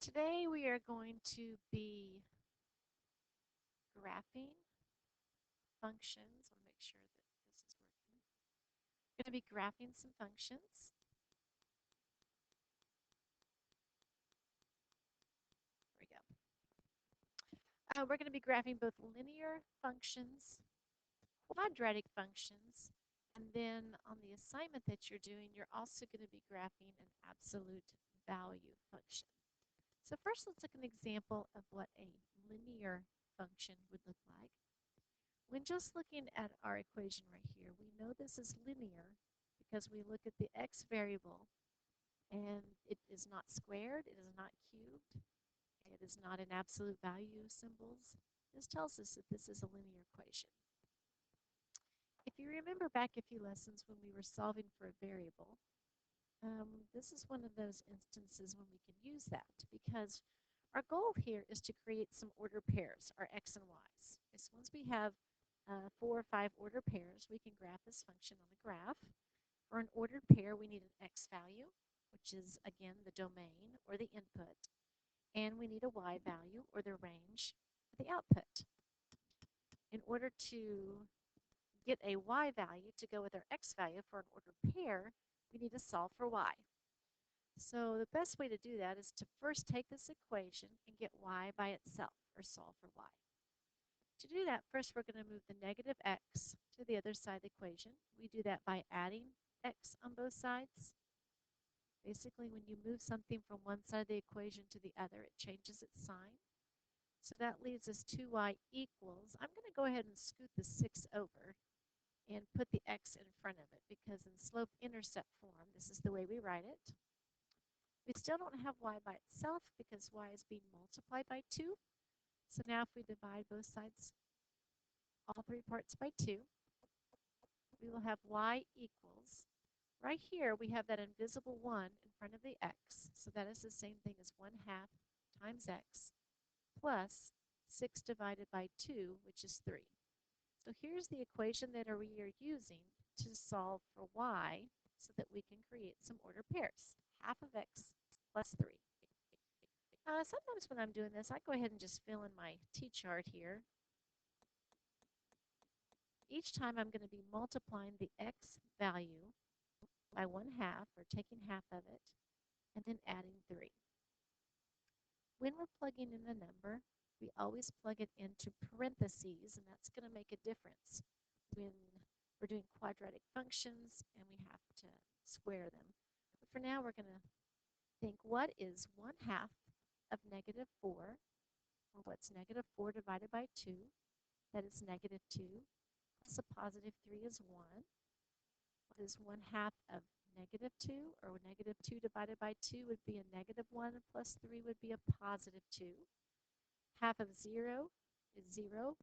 Today we are going to be graphing functions. I'll make sure that this is working. We're going to be graphing some functions. There we go. We're going to be graphing both linear functions, quadratic functions, and then on the assignment that you're doing, you're also going to be graphing an absolute value function. So first let's look at an example of what a linear function would look like. When just looking at our equation right here, we know this is linear because we look at the x variable and it is not squared, it is not cubed, it is not in absolute value symbols. This tells us that this is a linear equation. If you remember back a few lessons when we were solving for a variable, this is one of those instances when we can use that because our goal here is to create some ordered pairs, our x and y's. So once we have 4 or 5 ordered pairs, we can graph this function on the graph. For an ordered pair, we need an x value, which is, again, the domain or the input, and we need a y value or the range of the output. In order to get a y value to go with our x value for an ordered pair, we need to solve for y. So the best way to do that is to first take this equation and get y by itself, or solve for y. To do that, first we're going to move the negative x to the other side of the equation. We do that by adding x on both sides. Basically, when you move something from one side of the equation to the other, it changes its sign. So that leaves us 2y equals, I'm going to go ahead and scoot the 6 over and put the x in front of it because in slope-intercept form, this is the way we write it. We still don't have y by itself because y is being multiplied by 2. So now if we divide both sides, all 3 parts by 2, we will have y equals, right here we have that invisible 1 in front of the x. So that is the same thing as 1/2 times x plus 6 divided by 2, which is 3. So here's the equation that we are using to solve for y so that we can create some ordered pairs. 1/2 of x plus 3. Sometimes when I'm doing this, I go ahead and just fill in my t-chart here. Each time I'm going to be multiplying the x value by 1/2, or taking half of it, and then adding 3. When we're plugging in a number, we always plug it into parentheses, and that's going to make a difference when we're doing quadratic functions and we have to square them. But for now, we're going to think, what is 1/2 of -4, or what's -4 divided by 2? That is -2, plus a positive 3 is 1. What is 1/2 of -2, or -2 divided by 2 would be a -1, plus 3 would be a positive 2. 1/2 of 0 is 0,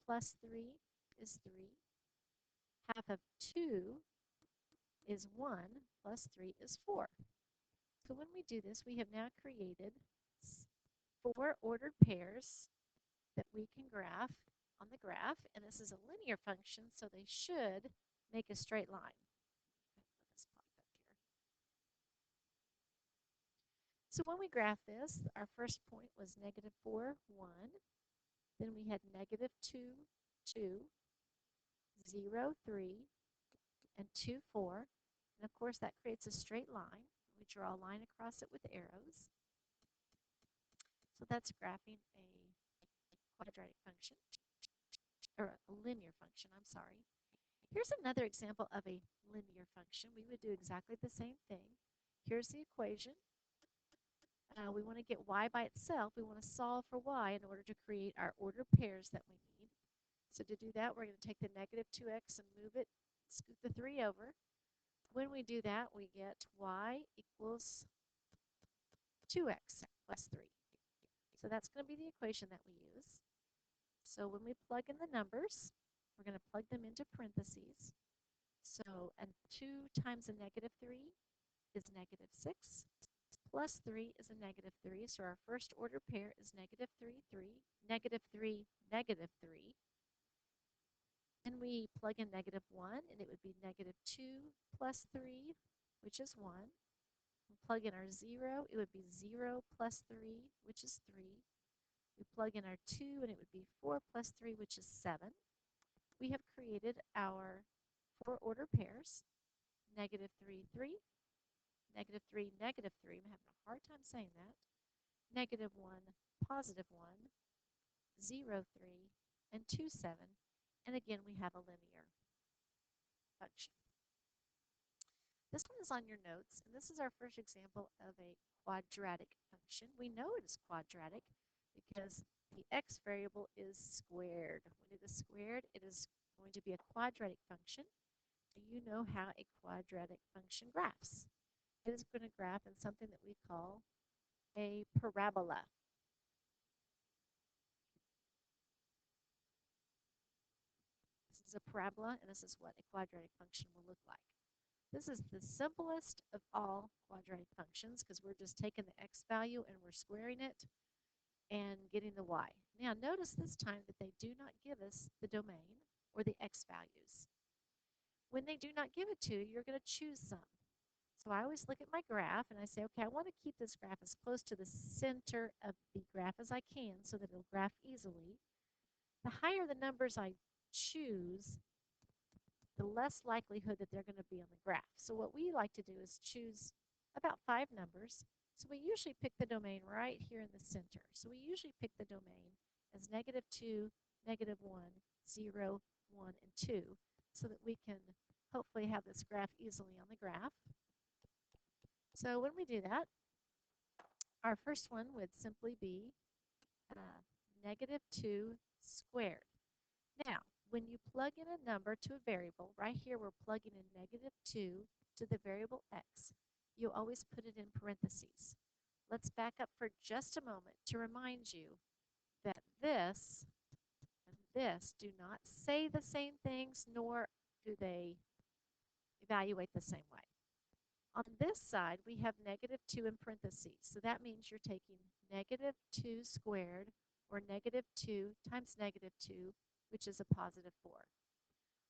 plus 3 is 3. 1/2 of 2 is 1, plus 3 is 4. So when we do this, we have now created 4 ordered pairs that we can graph on the graph, and this is a linear function, so they should make a straight line. So when we graph this, our first point was -4, 1. Then we had -2, 2, 0, 3, and 2, 4. And of course, that creates a straight line. We draw a line across it with arrows. So that's graphing a quadratic function, or a linear function, I'm sorry. Here's another example of a linear function. We would do exactly the same thing. Here's the equation. We want to get y by itself. We want to solve for y in order to create our ordered pairs that we need. So to do that, we're going to take the -2x and move it, scoot the 3 over. When we do that, we get y equals 2x plus 3. So that's going to be the equation that we use. So when we plug in the numbers, we're going to plug them into parentheses. So and 2 times a -3 is -6. Plus 3 is a -3. So our first order pair is -3, 3, -3, -3. And we plug in -1, and it would be -2 plus 3, which is 1. We plug in our 0, it would be 0 plus 3, which is 3. We plug in our 2, and it would be 4 plus 3, which is 7. We have created our 4-order pairs, negative 3, 3, negative 3, negative 3. I'm having a hard time saying that. Negative 1, positive 1, 0, 3, and 2, 7. And again, we have a linear function. This one is on your notes, and this is our first example of a quadratic function. We know it is quadratic because the x variable is squared. When it is squared, it is going to be a quadratic function. You know how a quadratic function graphs. It is going to graph in something that we call a parabola. This is a parabola, and this is what a quadratic function will look like. This is the simplest of all quadratic functions because we're just taking the x value and we're squaring it and getting the y. Now notice this time that they do not give us the domain or the x values. When they do not give it to you, you're going to choose some. So I always look at my graph and I say, okay, I want to keep this graph as close to the center of the graph as I can so that it'll graph easily. The higher the numbers I choose, the less likelihood that they're going to be on the graph. So what we like to do is choose about 5 numbers. So we usually pick the domain right here in the center. So we usually pick the domain as negative 2, negative 1, 0, 1, and 2 so that we can hopefully have this graph easily on the graph. So when we do that, our first one would simply be negative 2 squared. Now, when you plug in a number to a variable, right here we're plugging in negative 2 to the variable x. You always put it in parentheses. Let's back up for just a moment to remind you that this and this do not say the same things, nor do they evaluate the same way. On this side, we have negative 2 in parentheses. So that means you're taking negative 2 squared, or negative 2 times negative 2, which is a positive 4.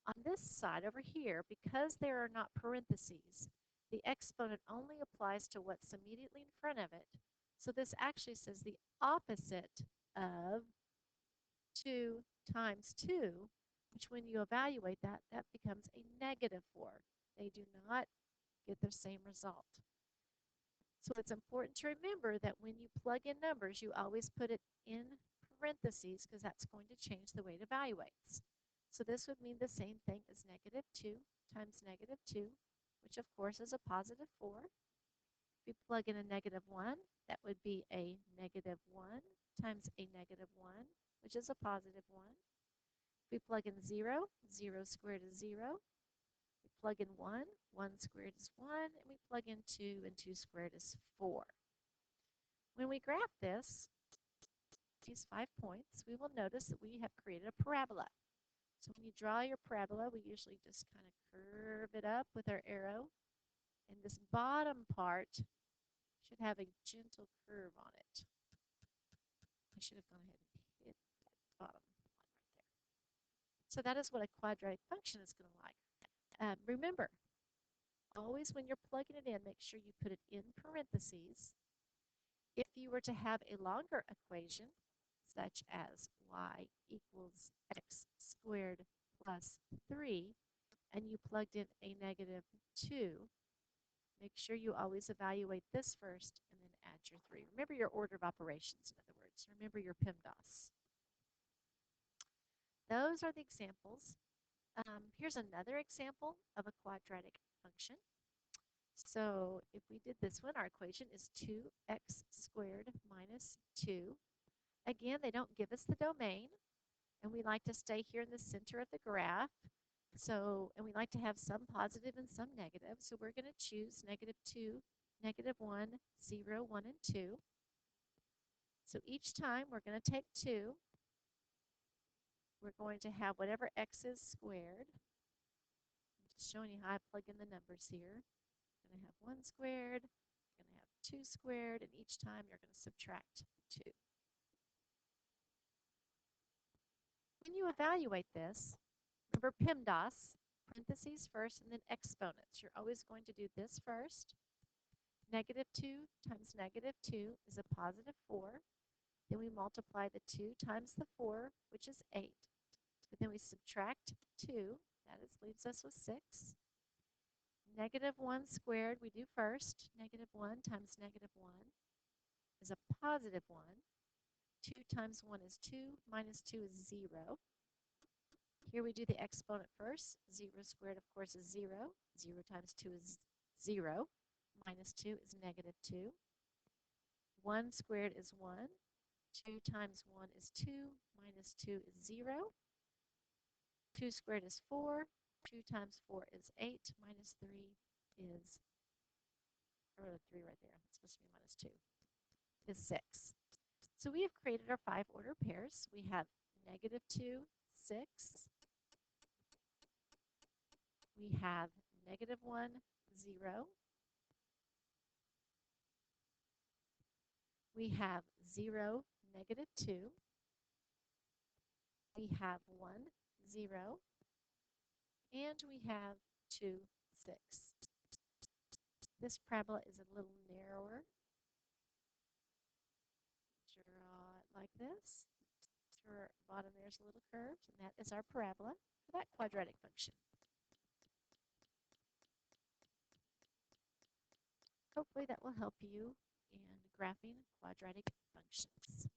On this side over here, because there are not parentheses, the exponent only applies to what's immediately in front of it. So this actually says the opposite of 2 times 2, which when you evaluate that, that becomes a negative 4. They do not get the same result. So it's important to remember that when you plug in numbers, you always put it in parentheses because that's going to change the way it evaluates. So this would mean the same thing as negative 2 times negative 2, which of course is a positive 4. If we plug in a negative 1, that would be a negative 1 times a negative 1, which is a positive 1. If we plug in 0, 0 squared is 0. We plug in 1, 1 squared is 1, and we plug in 2, and 2 squared is 4. When we graph this, these 5 points, we will notice that we have created a parabola. So when you draw your parabola, we usually just kind of curve it up with our arrow. And this bottom part should have a gentle curve on it. I should have gone ahead and hit that bottom one right there. So that is what a quadratic function is going to like. Remember, always when you're plugging it in, make sure you put it in parentheses. If you were to have a longer equation, such as y equals x squared plus 3, and you plugged in a negative 2, make sure you always evaluate this first and then add your 3. Remember your order of operations, in other words. Remember your PEMDAS. Those are the examples. Here's another example of a quadratic function. So if we did this one, our equation is 2x squared minus 2. Again, they don't give us the domain, and we like to stay here in the center of the graph. So, and we like to have some positive and some negative. So we're going to choose negative 2, negative 1, 0, 1, and 2. So each time we're going to take 2. We're going to have whatever x is squared. I'm just showing you how I plug in the numbers here. You're going to have 1 squared, you're going to have 2 squared, and each time you're going to subtract 2. When you evaluate this, remember PEMDAS, parentheses first and then exponents. You're always going to do this first Negative 2 times negative 2 is a positive 4. Then we multiply the 2 times the 4, which is 8. But then we subtract 2. That leaves us with 6. Negative 1 squared we do first. Negative 1 times negative 1 is a positive 1. 2 times 1 is 2, minus 2 is 0. Here we do the exponent first. 0 squared, of course, is 0. 0 times 2 is 0. Minus 2 is negative 2. 1 squared is 1. 2 times 1 is 2. Minus 2 is 0. 2 squared is 4. 2 times 4 is 8. Minus 3 is, I wrote a 3 right there. It's supposed to be minus 2, is 6. So we have created our 5-order pairs. We have negative 2, 6. We have negative 1, 0. We have 0, negative 2. We have 1, 0. And we have 2, 6. This parabola is a little narrower. Draw it like this. Our bottom there's a little curve, and that is our parabola for that quadratic function. Hopefully that will help you in graphing quadratic functions.